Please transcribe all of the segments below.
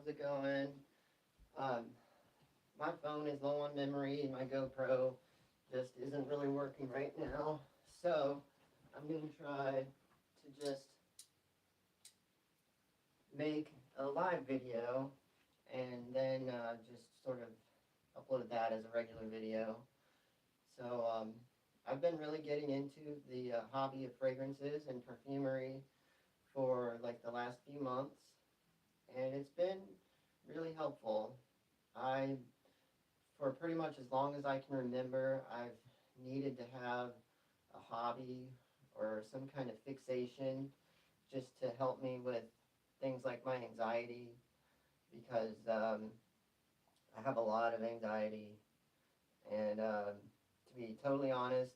it going? Um, my phone is low on memory, and my GoPro just isn't really working right now. So I'm going to try to just make a live video and then just sort of upload that as a regular video. So I've been really getting into the hobby of fragrances and perfumery for like the last few months, and it's been really helpful. I, for pretty much as long as I can remember, I've needed to have a hobby or some kind of fixation just to help me with things like my anxiety because I have a lot of anxiety. And to be totally honest,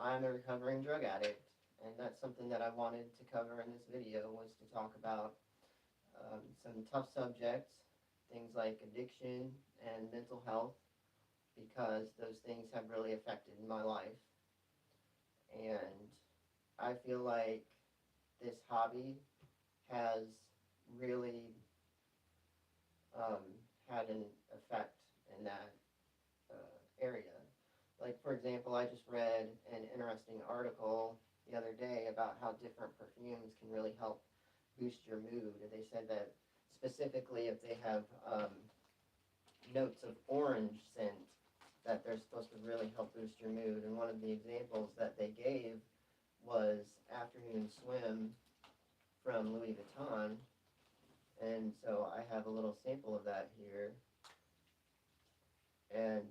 I'm a recovering drug addict. And that's something that I wanted to cover in this video was to talk about some tough subjects, things like addiction and mental health, because those things have really affected my life. And I feel like this hobby has really um, had an effect in that area. Like, for example, I just read an interesting article the other day about how different perfumes can really help boost your mood. And they said that specifically if they have notes of orange scent, that they're supposed to really help boost your mood. And one of the examples that they gave was Afternoon Swim from Louis Vuitton. And so I have a little sample of that here. And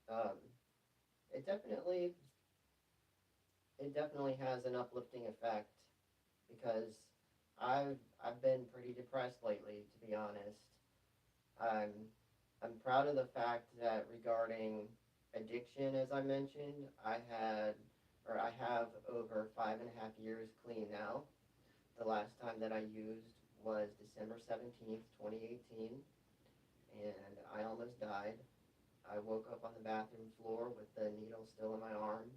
um, it definitely has an uplifting effect because I've been pretty depressed lately, to be honest. I'm I'm proud of the fact that regarding addiction, as I mentioned, I have over 5.5 years clean now. The last time that I used was December 17th, 2018, and I almost died. I woke up on the bathroom floor with the needle still in my arm,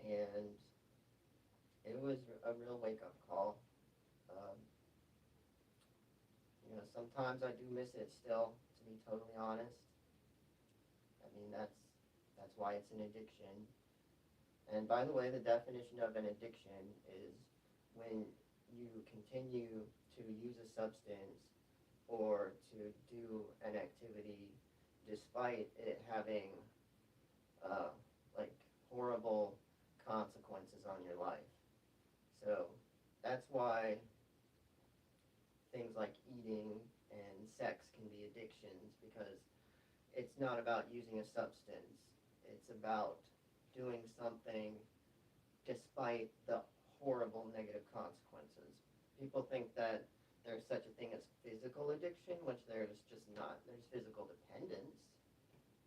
and it was a real wake-up call. Um, sometimes I do miss it still, to be totally honest. I mean, that's why it's an addiction. And by the way, the definition of an addiction is when you continue to use a substance or to do an activity despite it having uh, like horrible consequences on your life. So that's why things like eating and sex can be addictions because it's not about using a substance. It's about doing something despite the horrible negative consequences. People think that there's such a thing as physical addiction, which there's just not. There's physical dependence,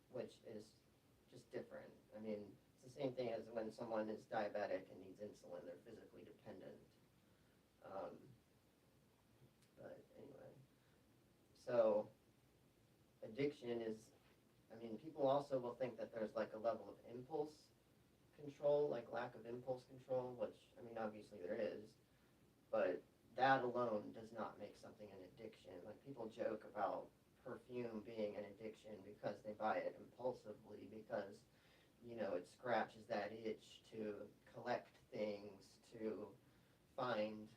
which is just different. I mean, it's the same thing as when someone is diabetic and needs insulin, they're physically dependent. Um, but anyway, so addiction is, I mean, people also will think that there's like a level of impulse control, like lack of impulse control, which, I mean, obviously there is, but that alone does not make something an addiction. Like, people joke about perfume being an addiction because they buy it impulsively because, it scratches that itch to collect things, to find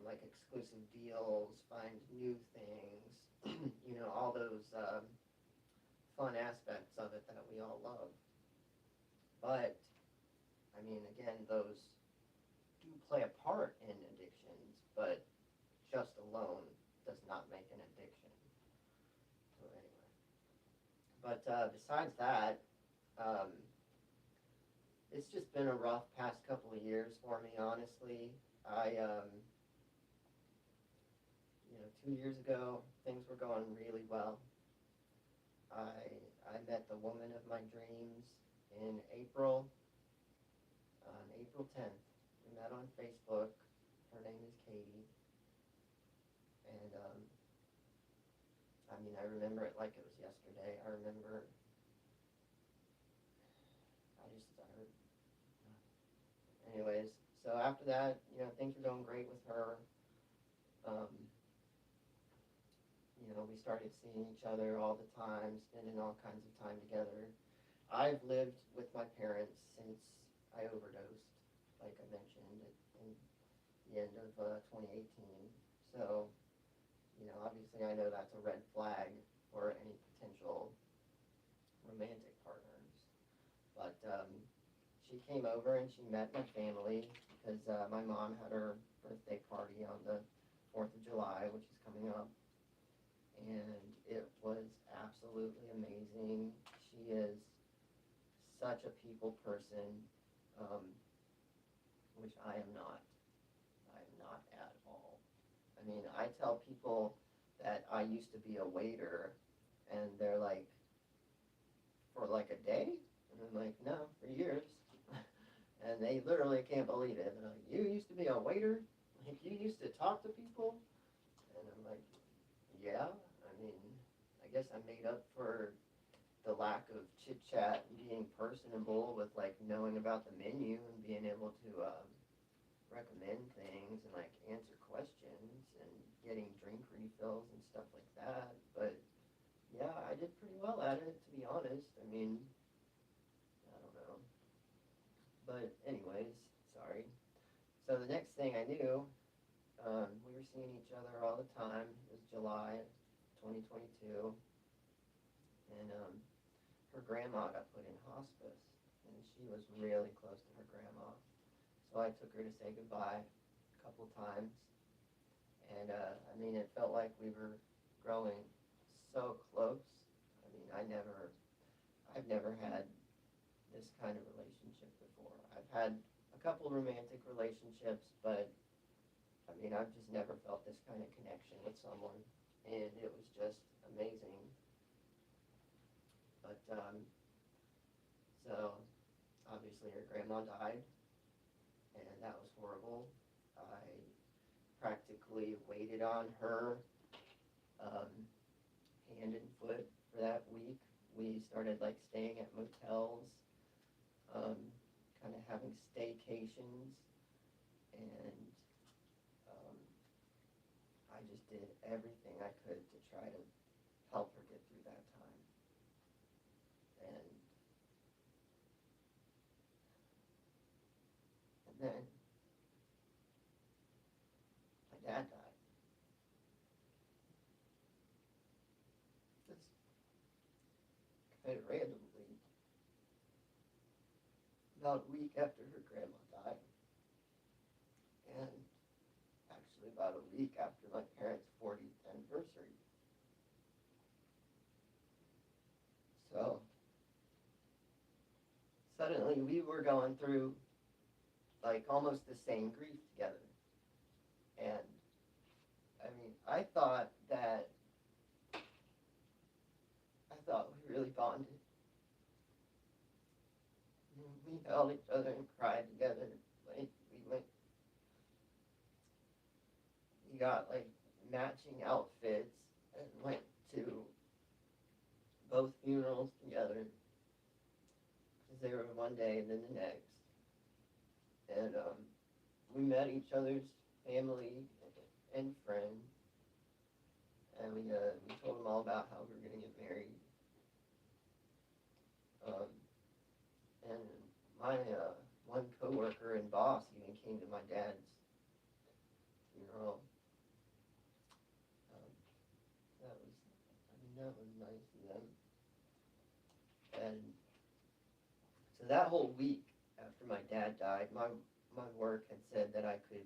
like exclusive deals, find new things, all those fun aspects of it that we all love. But, I mean, again, those do play a part in addictions, but just alone does not make an addiction. So anyway, but besides that, um, it's just been a rough past couple of years for me, honestly. I, 2 years ago, things were going really well. I met the woman of my dreams in April, on April 10th. We met on Facebook. Her name is Katie. And, I mean, I remember it like it was yesterday. I remember, anyways, so after that, things were going great with her. Um, we started seeing each other all the time, spending all kinds of time together. I've lived with my parents since I overdosed, like I mentioned, in the end of 2018. So, obviously I know that's a red flag for any potential romantic partners. But she came over and she met my family because my mom had her birthday party on the 4th of July, which is coming up. And it was absolutely amazing. She is such a people person, which I am not. I am not at all. I mean, I tell people that I used to be a waiter, and they're like, for like a day? And I'm like, no, for years. And they literally can't believe it. They're like, you used to be a waiter? Like, you used to talk to people? And I'm like, yeah. I mean, I guess I made up for the lack of chit chat and being personable with like knowing about the menu and being able to recommend things and like answer questions and getting drink refills and stuff like that. But yeah, I did pretty well at it, to be honest. I mean, I don't know. But anyways, sorry. So the next thing I knew, we were seeing each other all the time. It was July 2022. And her grandma got put in hospice. And she was really close to her grandma. So I took her to say goodbye a couple times. And I mean, it felt like we were growing so close. I mean, I've never had this kind of relationship before. I've had a couple romantic relationships, but I mean, I've just never felt this kind of connection with someone, and it was just amazing. But so obviously her grandma died, and that was horrible. I practically waited on her hand and foot for that week. We started like staying at motels, kind of having staycations, and I just did everything I could to try to help her get through that time. And then my dad died. Just kind of randomly, about a week after her grandma died, and actually about a week after my parents' 40th anniversary. So suddenly we were going through like almost the same grief together. And I mean, I thought we really bonded. We held each other and cried together. Like we got like matching outfits and went to both funerals together because they were one day and then the next. And we met each other's family and friends, and we told them all about how we were going to get married. And my one coworker and boss even came to my dad's funeral. That was nice of them. And so that whole week after my dad died, my work had said that I could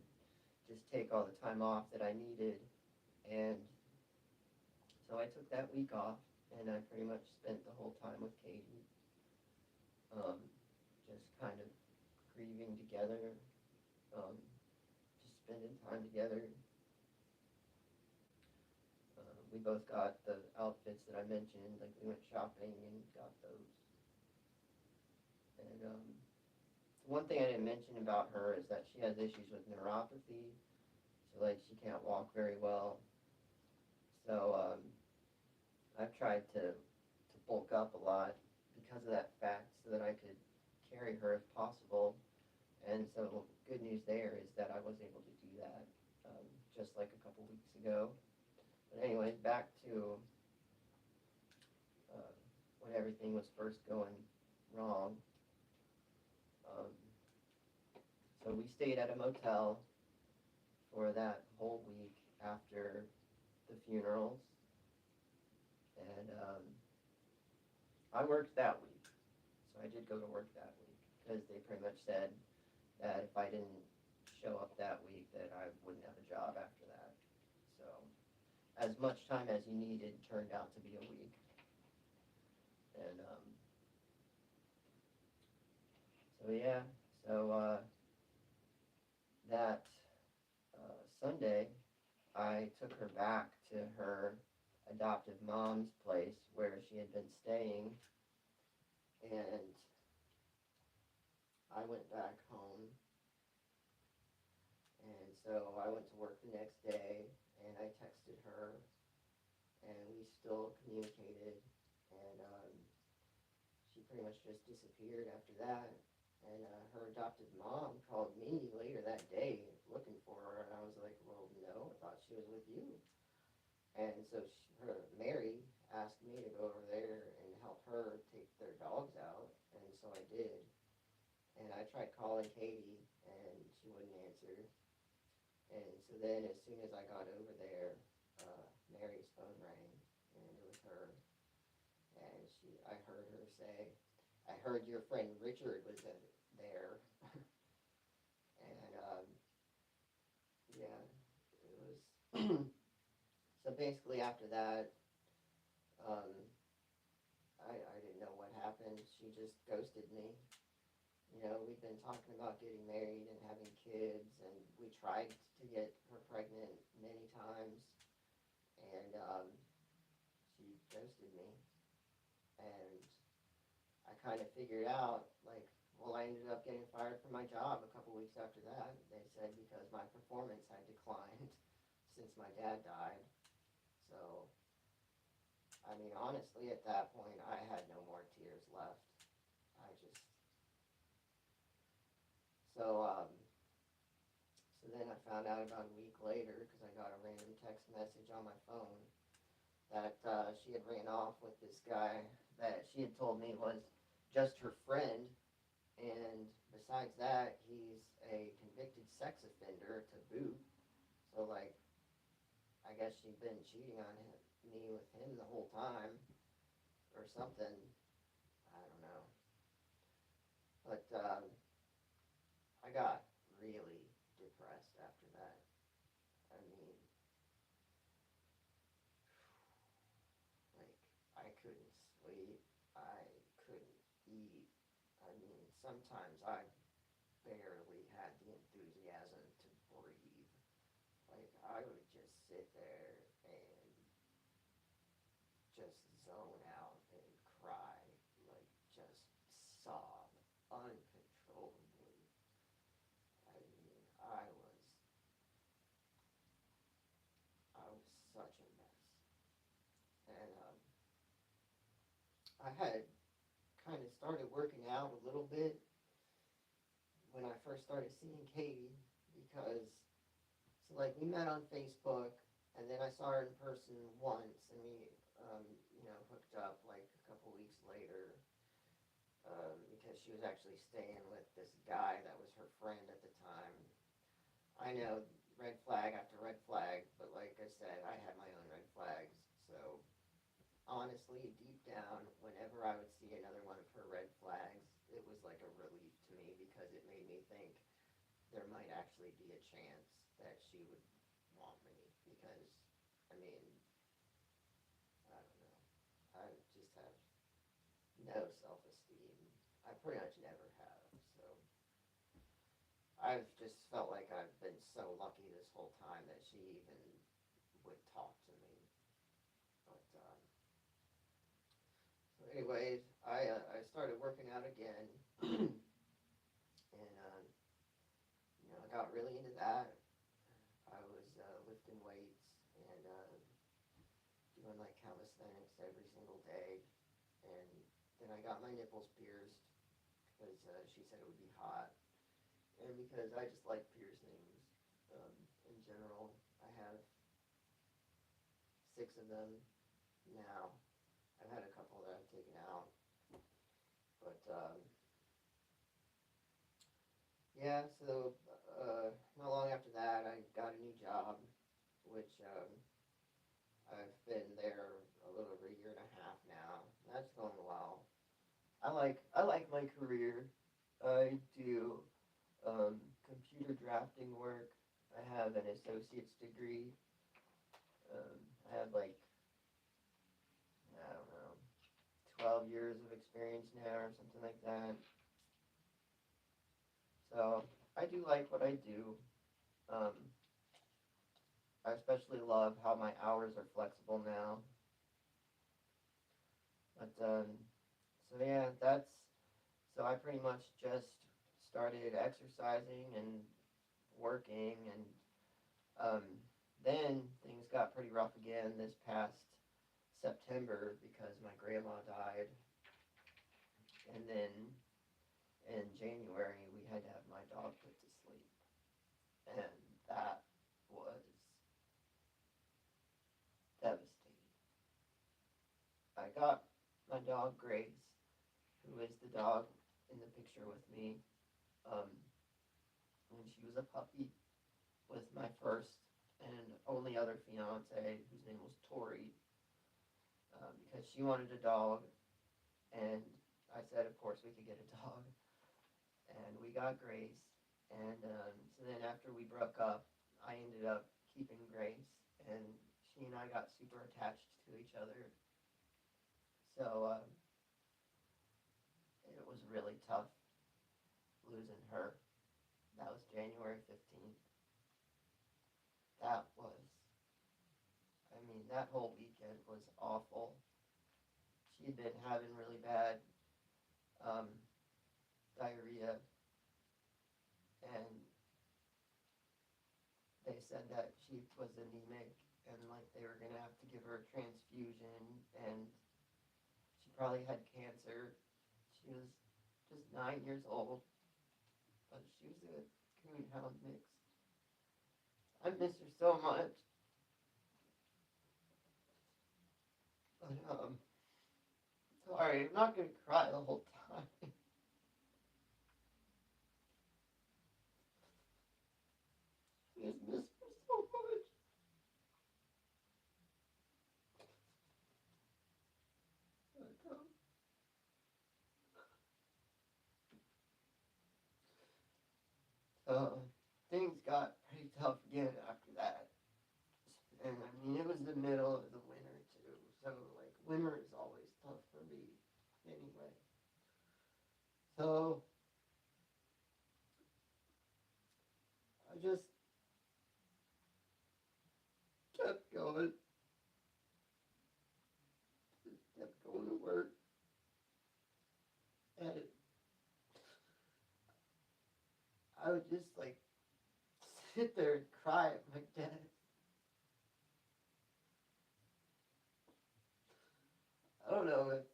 just take all the time off that I needed, and so I took that week off, and I pretty much spent the whole time with Katie, just kind of grieving together, just spending time together. We both got the outfits that I mentioned, like we went shopping and got those. And one thing I didn't mention about her is that she has issues with neuropathy, so like she can't walk very well. So I've tried to bulk up a lot because of that fact, so that I could carry her if possible. And so good news there is that I was able to do that just like a couple weeks ago. But anyways, back to everything was first going wrong. Um, so we stayed at a motel for that whole week after the funerals, and I worked that week. So I did go to work that week because they pretty much said that if I didn't show up that week, that I wouldn't have a job after that. So as much time as you needed turned out to be a week. And so yeah, so that Sunday, I took her back to her adoptive mom's place where she had been staying, and I went back home, and so I went to work the next day, and I texted her, and we still communicated, and she pretty much just disappeared after that. And her adopted mom called me later that day looking for her, and I was like, well, no, I thought she was with you. And so Mary asked me to go over there and help her take their dogs out, and so I did. And I tried calling Katie, and she wouldn't answer. And so then as soon as I got over there, Mary's phone rang, and it was her. And I heard her say, I heard your friend Richard was there. And yeah, it was. So basically after that, I didn't know what happened. She just ghosted me. You know, we've been talking about getting married and having kids, and we tried to get her pregnant many times, and she ghosted me. And I kind of figured out, like, well, I ended up getting fired from my job a couple weeks after that. They said because my performance had declined since my dad died. So, I mean, honestly, at that point, I had no more tears left. I just, so, so then I found out about a week later, because I got a random text message on my phone, that she had ran off with this guy that she had told me was just her friend, and besides that, he's a convicted sex offender to boot. So, like, I guess she'd been cheating on me with him the whole time, or something. I don't know. But I got really depressed after that. I mean, like, I couldn't sleep. I couldn't eat. I mean, sometimes I barely had the enthusiasm to breathe. Like, I would just sit there and just zone out and cry, like, just sob uncontrollably. I mean, I was such a mess. And I had kind of started working out a little bit when I first started seeing Katie, because, so, like, we met on Facebook, and then I saw her in person once, and we, hooked up, like, a couple weeks later, because she was actually staying with this guy that was her friend at the time. I know, red flag after red flag, but like I said, I had my own red flags, so honestly, deep down, whenever I would see another one of her red flags, it was like a relief to me, because it made me think there might actually be a chance that she would want me, because, I mean, I don't know, I just have no self-esteem. I pretty much never have, so I've just felt like I've been so lucky this whole time that she even would talk to me. But so anyways, I started working out again, and I got really into that. I was lifting weights and doing like calisthenics every single day, and then I got my nipples pierced because she said it would be hot, and because I just like piercings in general. I have 6 of them now. I've had a couple that I've taken out, But yeah, so not long after that, I got a new job, which I've been there a little over a year and a half now. That's going well. I like my career. I do computer drafting work. I have an associate's degree. I have like I don't know 12 years of experience now or something like that. So I do like what I do. Um, I especially love how my hours are flexible now. But so yeah, so I pretty much just started exercising and working, and um, then things got pretty rough again this past September because my grandma died, and then in January we had to have my dog put to sleep, and that was devastating. I got my dog Grace, who is the dog in the picture with me, um, when she was a puppy with my first and only other fiance, whose name was Tori, because she wanted a dog, and I said, of course, we could get a dog, and we got Grace, and so then after we broke up, I ended up keeping Grace, and she and I got super attached to each other, so it was really tough losing her. That was January 15th. That was, I mean, that whole weekend was awful. She had been having really bad um, diarrhea, and they said that she was anemic, and like they were gonna have to give her a transfusion, and she probably had cancer. She was just 9 years old, but she was a coon hound mix. I miss her so much. But sorry, I'm not gonna cry the whole time. I just miss her so much. But, things got pretty tough again after that. And I mean, it was the middle of the winter too, so like winter is always tough for me anyway. So I just kept going, just kept going to work, and I would just like sit there and cry at my desk. I don't know if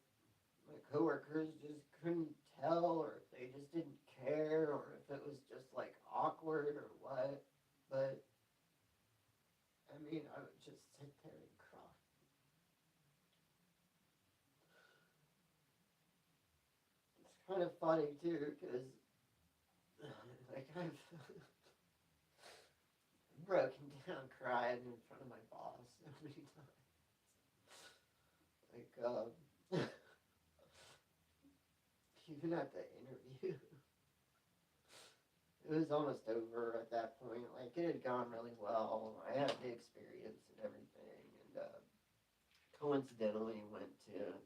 my coworkers just couldn't tell, or if they just didn't care, or if it was just like awkward or what. But I mean, I would just sit there and cry. It's kind of funny too, because like I've broken down crying in front of my boss so many times. Like, even at the interview, it was almost over at that point. Like, it had gone really well. I had the experience and everything, and coincidentally went to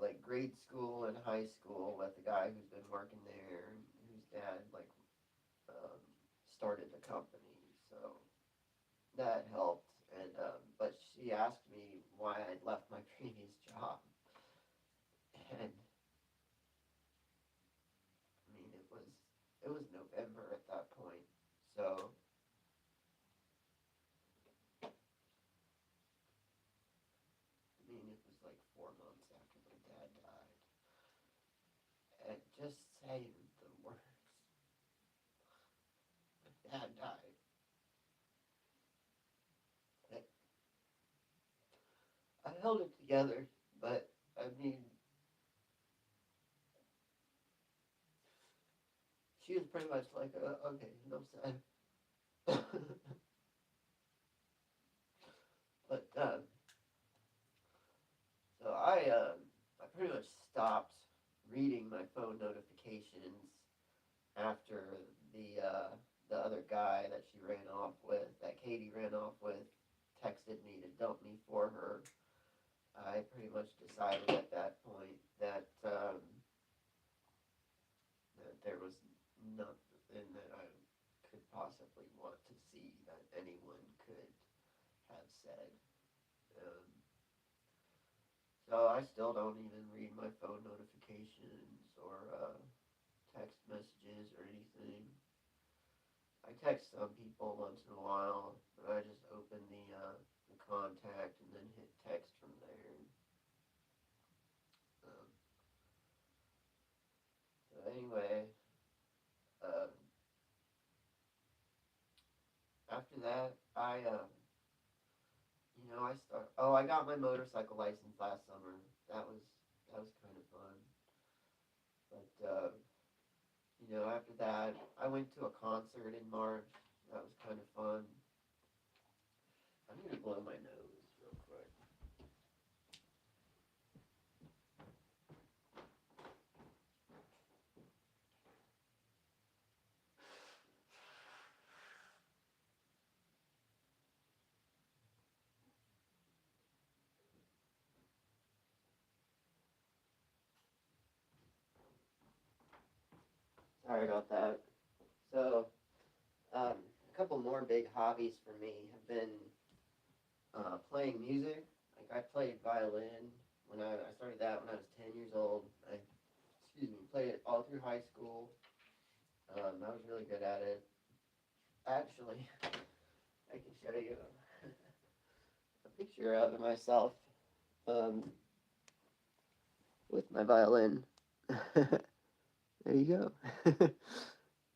like grade school and high school with a guy who's been working there, whose dad like um, started the company, so that helped. And but she asked me why I'd left my previous job, and I mean it was November at that point, so I mean it was like 4 months after my dad died, and just saying the words, my dad died. Like, I held it together, but I mean pretty much like, okay, enough said. But, so I pretty much stopped reading my phone notifications after the other guy that she ran off with, that Katie ran off with, texted me to dump me for her. I pretty much decided at that point that that there was nothing that I could possibly want to see that anyone could have said. Um, so I still don't even read my phone notifications or text messages or anything. I text some people once in a while, but I just open the contact and then hit text from there. Um, so anyway, uh, after that, I start. Oh, I got my motorcycle license last summer. That was kind of fun. But after that, I went to a concert in March. That was kind of fun. I'm gonna blow my nose real quick. Sorry about that. So, a couple more big hobbies for me have been playing music. Like I played violin when I started that when I was 10 years old. I played it all through high school. I was really good at it. Actually, I can show you a picture of myself um, with my violin. There you go.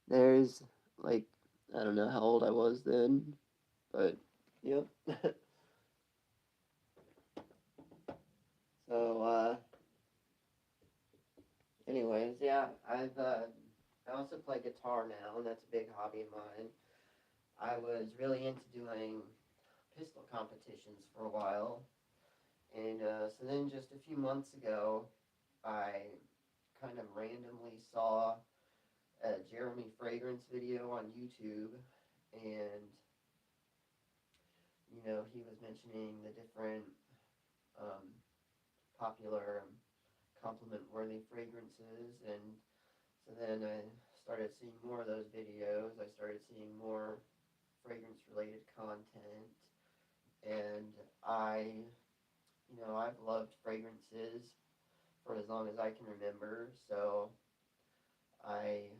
There's like I don't know how old I was then, but yep. So anyways, yeah, I also play guitar now, and that's a big hobby of mine. I was really into doing pistol competitions for a while, and so then just a few months ago, I kind of randomly saw a Jeremy Fragrance video on YouTube, and he was mentioning the different um, popular compliment-worthy fragrances, and so then I started seeing more of those videos. I started seeing more fragrance-related content, and I've loved fragrances for as long as I can remember. So I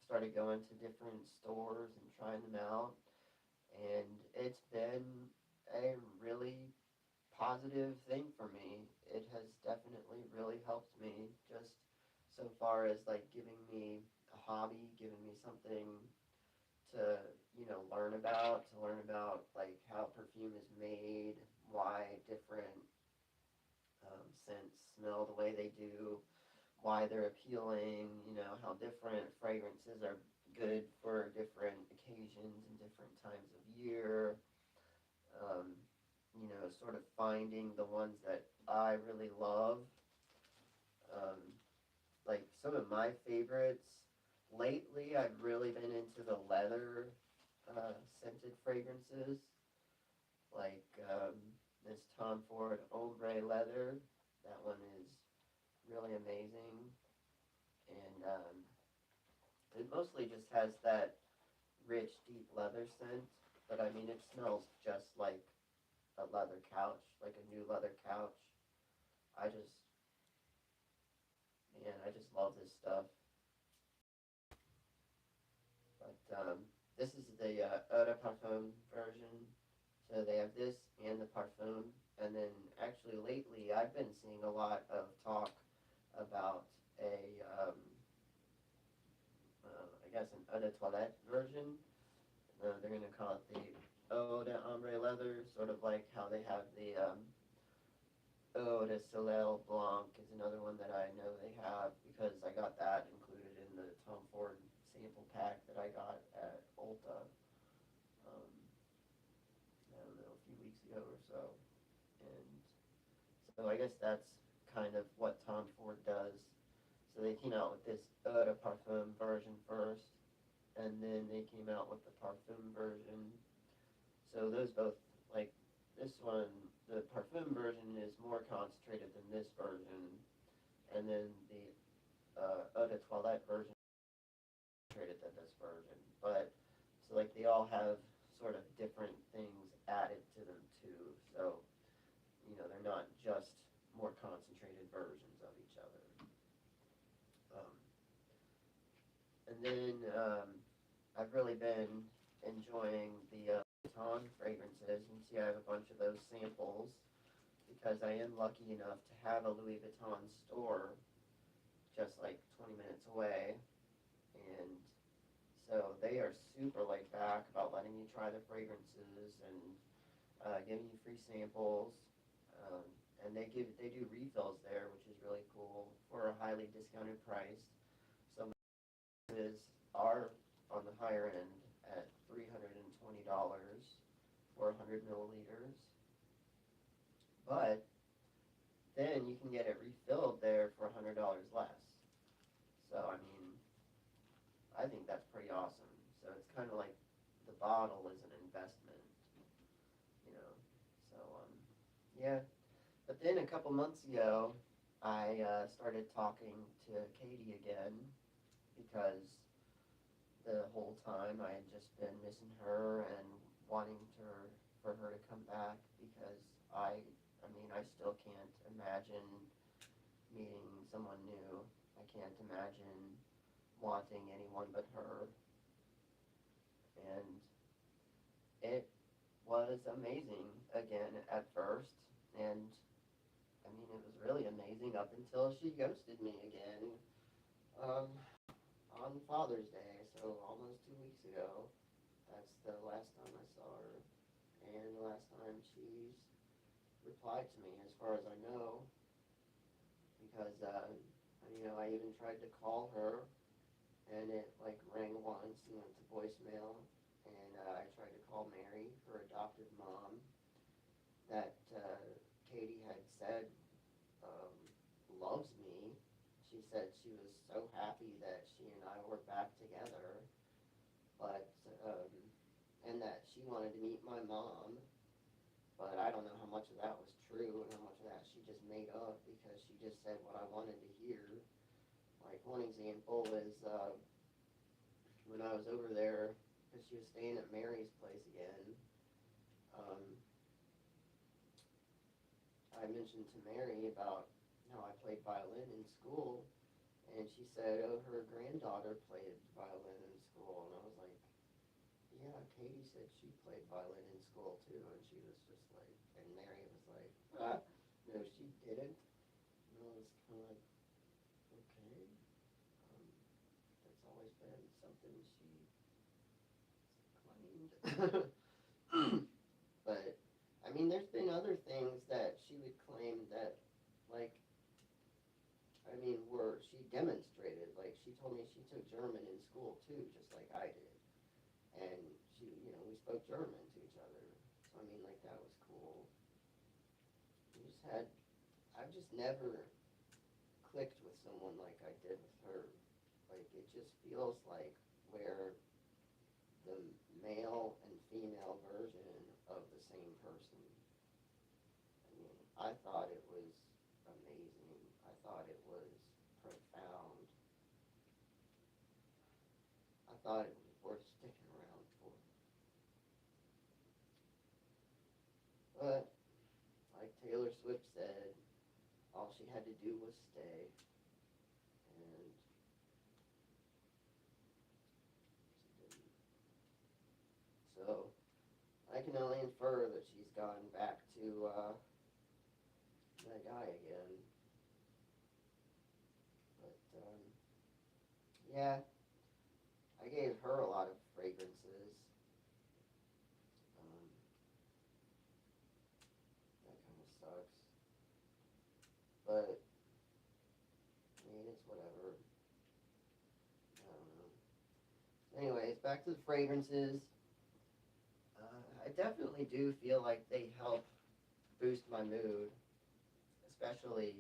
started going to different stores and trying them out, and it's been a really positive thing for me. It has definitely really helped me just so far as like giving me a hobby, giving me something to to learn about like how perfume is made, why different scents smell the way they do, why they're appealing, how different fragrances are good for different occasions and different times of year. Um, sort of finding the ones that I really love. Um, like some of my favorites lately, I've really been into the leather scented fragrances, like this Tom Ford Ombre Leather. That one is really amazing, and it mostly just has that rich, deep leather scent. But I mean, it smells just like a leather couch, like a new leather couch. I just, man, I just love this stuff. But this is the Eau de Parfum version. So they have this and the Parfum. And then actually lately I've been seeing a lot of talk about I guess an Eau de Toilette version. They're going to call it the Eau de Ombre Leather, sort of like how they have the Eau de Soleil Blanc is another one that I know they have because I got that included in the Tom Ford sample pack that I got at Ulta, I don't know, a few weeks ago or so. And so I guess that's kind of what Tom Ford does. So they came out with this eau de parfum version first, and then they came out with the parfum version. So those both, like this one, the parfum version is more concentrated than this version, and then the eau de toilette version is concentrated than this version. But so like they all have sort of different things added to them too. So they're not just more concentrated versions of each other. Um, and then I've really been enjoying the Vuitton fragrances, and see I have a bunch of those samples because I am lucky enough to have a Louis Vuitton store just like 20 minutes away, and so they are super laid back about letting you try the fragrances and giving you free samples, um, and they do refills there, which is really cool for a highly discounted price. So is are on the higher end at $320 for 100 milliliters, but then you can get it refilled there for $100 less. So I mean, I think that's pretty awesome. So it's kind of like the bottle is an investment, you know. So yeah. But then a couple months ago, I started talking to Katie again because the whole time I had just been missing her and wanting for her to come back because I mean, I still can't imagine meeting someone new. I can't imagine wanting anyone but her. And it was amazing again at first, and I mean, it was really amazing up until she ghosted me again on Father's Day, so almost 2 weeks ago. That's the last time I saw her, and the last time she's replied to me, as far as I know, because I even tried to call her, and it like rang once and went to voicemail, and I tried to call Mary, her adopted mom, that Katie had said loves me. She said she was so happy that she and I were back together, but and that she wanted to meet my mom, but I don't know how much of that was true and how much of that she just made up because she just said what I wanted to hear. Like one example is when I was over there, because she was staying at Mary's place again, I mentioned to Mary about how I played violin in school, and she said, oh, her granddaughter played violin in school, and I was like, yeah, Katie said she played violin in school too, and she was just like, and Mary was like, no, she didn't. And I was kind of like, okay, that's always been something she claimed. But I mean, there's been other things that she would claim that, like, I mean, she demonstrated. Like, she told me she took German in school too, just like I did. And we spoke German to each other. So, I mean, like, that was cool. I've just never clicked with someone like I did with her. Like, it just feels like where the male and female version of the same person. I mean, I thought it was amazing. I thought it was profound. I thought it was worth sticking around for. But, like Taylor Swift said, all she had to do was stay. And she didn't. So, I can only infer that she's gone back to that guy again. But, yeah, I gave her a lot of fragrances. That kind of sucks. But, I mean, it's whatever. I don't know. anyways, back to the fragrances. I definitely do feel like they help boost my mood, especially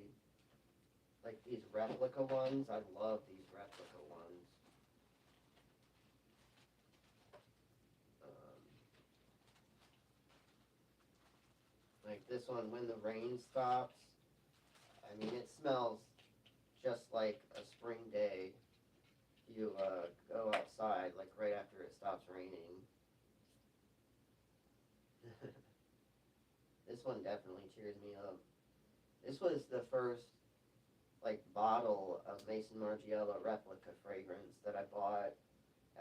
like these replica ones. I love these replica ones. Um, like this one, When the Rain Stops. I mean, it smells just like a spring day. You go outside, like right after it stops raining. This one definitely cheers me up. This was the first like bottle of Mason Margiela replica fragrance that I bought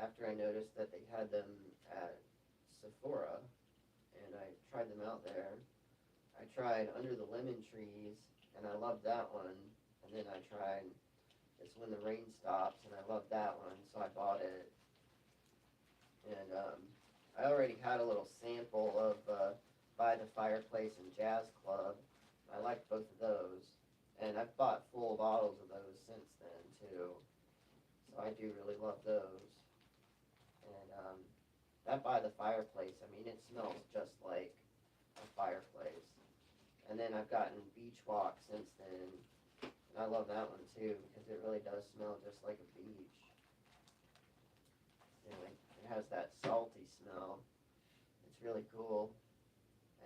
after I noticed that they had them at Sephora, and I tried them out there. I tried Under the Lemon Trees, and I loved that one. And then I tried It's When the Rain Stops, and I loved that one, so I bought it. And I already had a little sample of By the Fireplace and Jazz Club. I liked both of those. And I've bought full bottles of those since then, too. So I do really love those. And that By the Fireplace, I mean, it smells just like a fireplace. And then I've gotten Beach Walk since then. And I love that one, too, because it really does smell just like a beach. And like, it has that salty smell. It's really cool.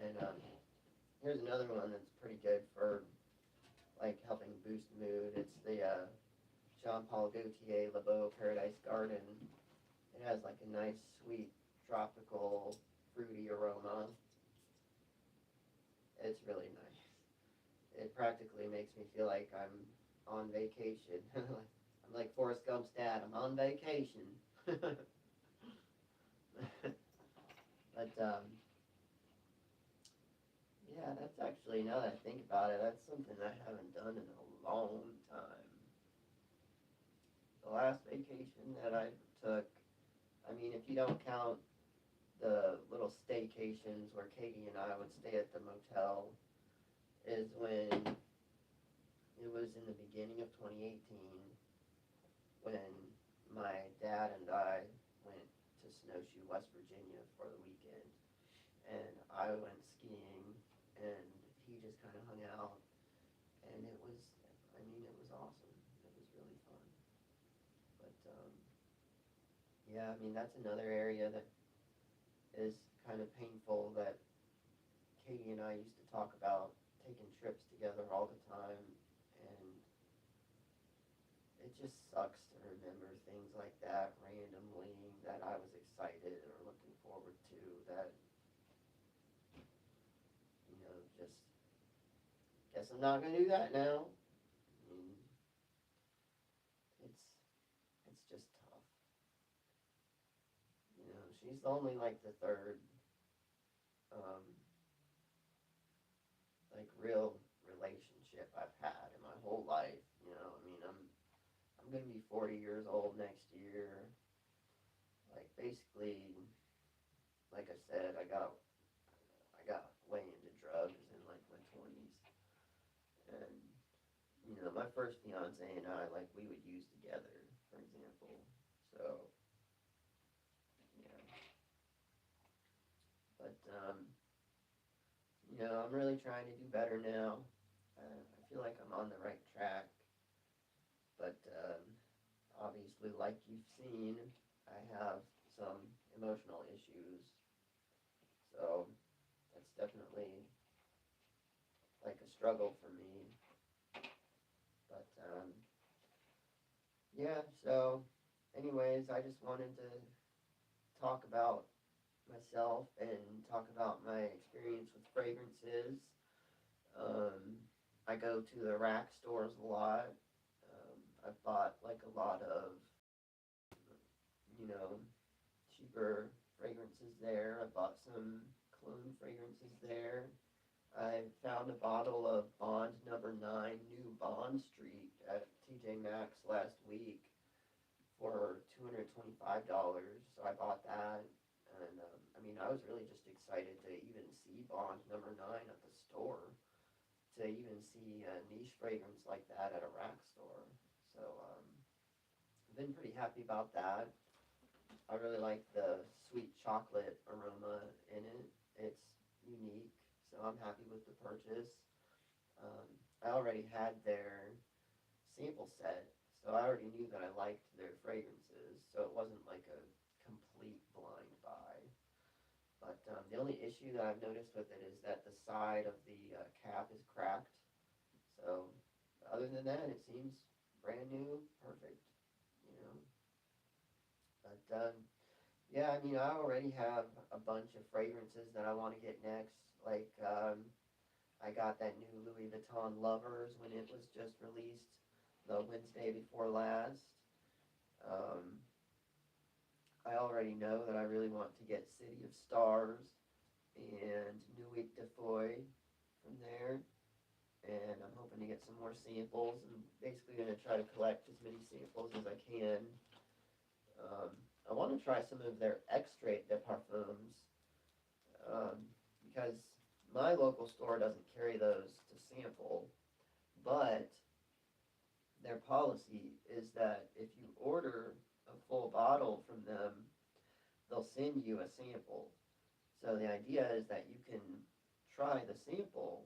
And here's another one that's pretty good for like helping boost mood. It's the Jean Paul Gaultier Le Beau Paradise Garden. It has like a nice, sweet, tropical, fruity aroma. It's really nice. It practically makes me feel like I'm on vacation. I'm like Forrest Gump's dad. I'm on vacation. But yeah, that's actually, now that I think about it, that's something I haven't done in a long time. The last vacation that I took, I mean, if you don't count the little staycations where Katie and I would stay at the motel, is when it was in the beginning of 2018 when my dad and I went to Snowshoe, West Virginia for the weekend. And I went skiing, and he just kind of hung out, and it was, I mean, it was awesome. It was really fun. But yeah, I mean, that's another area that is kind of painful, that Katie and I used to talk about taking trips together all the time, and it just sucks to remember things like that randomly that I was excited or looking forward to, that, you know, just guess I'm not gonna do that now. I mean, it's it's just tough. You know, she's only like the third um, like real relationship I've had in my whole life. You know, I mean, I'm gonna be 40 years old next year. Like basically, like I said, I got way into drugs in like my 20s, and you know, my first fiance and I, like, we would use together, for example. So yeah, but you know, I'm really trying to do better now. I feel like I'm on the right track, but obviously, like you've seen, I have some emotional issues. So that's definitely like a struggle for me. But yeah, so anyways, I just wanted to talk about myself and talk about my experience with fragrances. Um, I go to the rack stores a lot. I've bought like a lot of, you know, cheaper fragrances there. I bought some cologne fragrances there. I found a bottle of Bond Number 9 New Bond Street at TJ Maxx last week for $225. So I bought that. And I mean, I was really just excited to even see Bond Number 9 at the store, to even see a niche fragrance like that at a rack store. So I've been pretty happy about that. I really like the sweet chocolate aroma in it. It's unique, so I'm happy with the purchase. Um, I already had their sample set, so I already knew that I liked their fragrances, so it wasn't like a complete blind buy. But the only issue that I've noticed with it is that the side of the cap is cracked. So other than that, it seems brand new, perfect, you know. But yeah, I mean, I already have a bunch of fragrances that I want to get next. Like I got that new Louis Vuitton Lovers when it was just released the Wednesday before last. Um, I already know that I really want to get City of Stars and Nuit de Foy from there. And I'm hoping to get some more samples. I'm basically going to try to collect as many samples as I can. Um, I want to try some of their extrait de parfums because my local store doesn't carry those to sample, but their policy is that if you order a full bottle from them, they'll send you a sample. So the idea is that you can try the sample,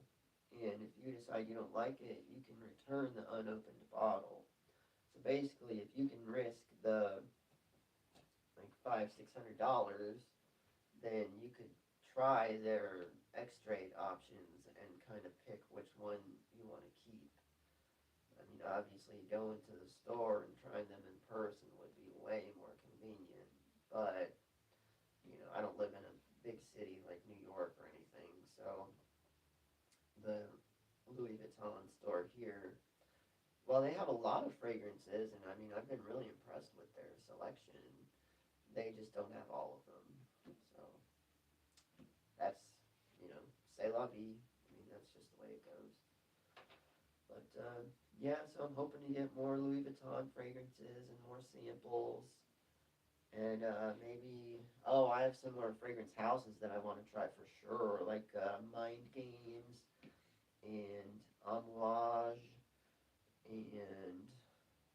and if you decide you don't like it, you can return the unopened bottle. So basically, if you can risk the like $500-600, then you could try their extrait options and kind of pick which one you want to keep. I mean, obviously, going to the store and trying them in person would be way more convenient, but I don't live in a big city like New York or anything, so the Louis Vuitton store here, well, they have a lot of fragrances, and I mean, I've been really impressed with their selection. They just don't have all of them, so that's, say la vie. I mean, that's just the way it goes. But yeah, so I'm hoping to get more Louis Vuitton fragrances and more samples. And maybe, oh, I have some more fragrance houses that I want to try for sure, like Mind Games and Amouage and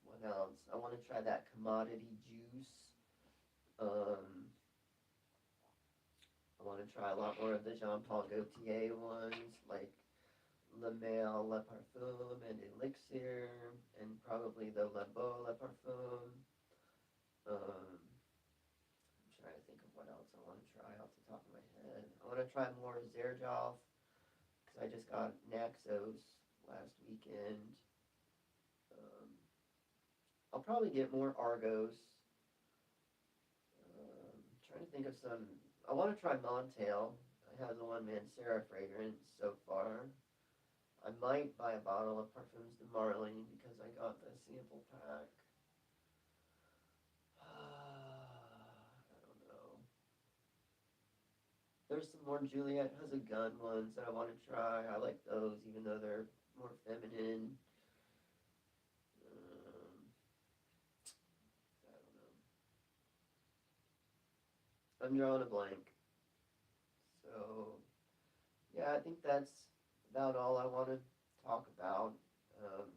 what else? I want to try that Commodity Juice. Um, I want to try a lot more of the Jean Paul Gaultier ones, like Le Male Le Parfum and Elixir, and probably the Le Beau Le Parfum. Um, I'm trying to think of what else I want to try off the top of my head. I want to try more Zerjoff because I just got Naxos last weekend. Um, I'll probably get more Argos. Trying to think of some. I want to try Montail. I have the one Mancera fragrance so far. I might buy a bottle of Parfums de Marly because I got the sample pack. I don't know. There's some more Juliet Has a Gun ones that I want to try. I like those even though they're more feminine. I don't know. I'm drawing a blank. So, yeah, I think that's about all I want to talk about. Um,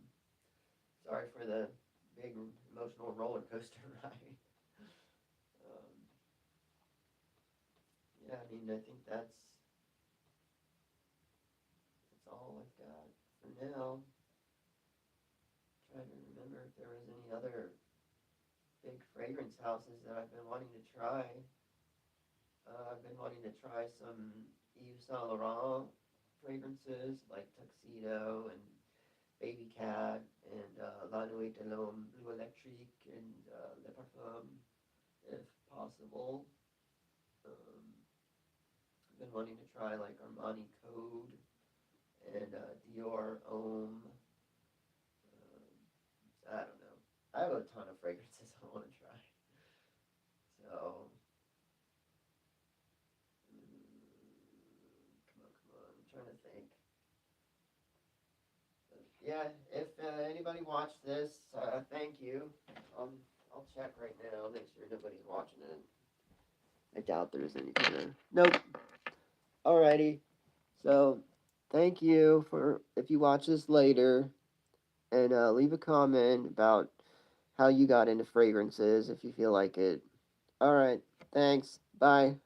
Sorry for the big emotional roller coaster ride. Um, yeah, I mean, I think that's all I've got for now. Trying to remember if there was any other big fragrance houses that I've been wanting to try. I've been wanting to try some Yves Saint Laurent fragrances like Tuxedo and Baby Cat and La Nuit de l'Homme Blue Electrique and Le Parfum, if possible. I've been wanting to try like Armani Code and Dior Homme. I don't know. I have a ton of fragrances I want to try. So, come on. I'm trying to think. Yeah, if anybody watched this, thank you. I'll check right now, make sure nobody's watching it. I doubt there's any kind of. Nope. Alrighty. So, thank you for if you watch this later, and leave a comment about how you got into fragrances if you feel like it. All right. Thanks. Bye.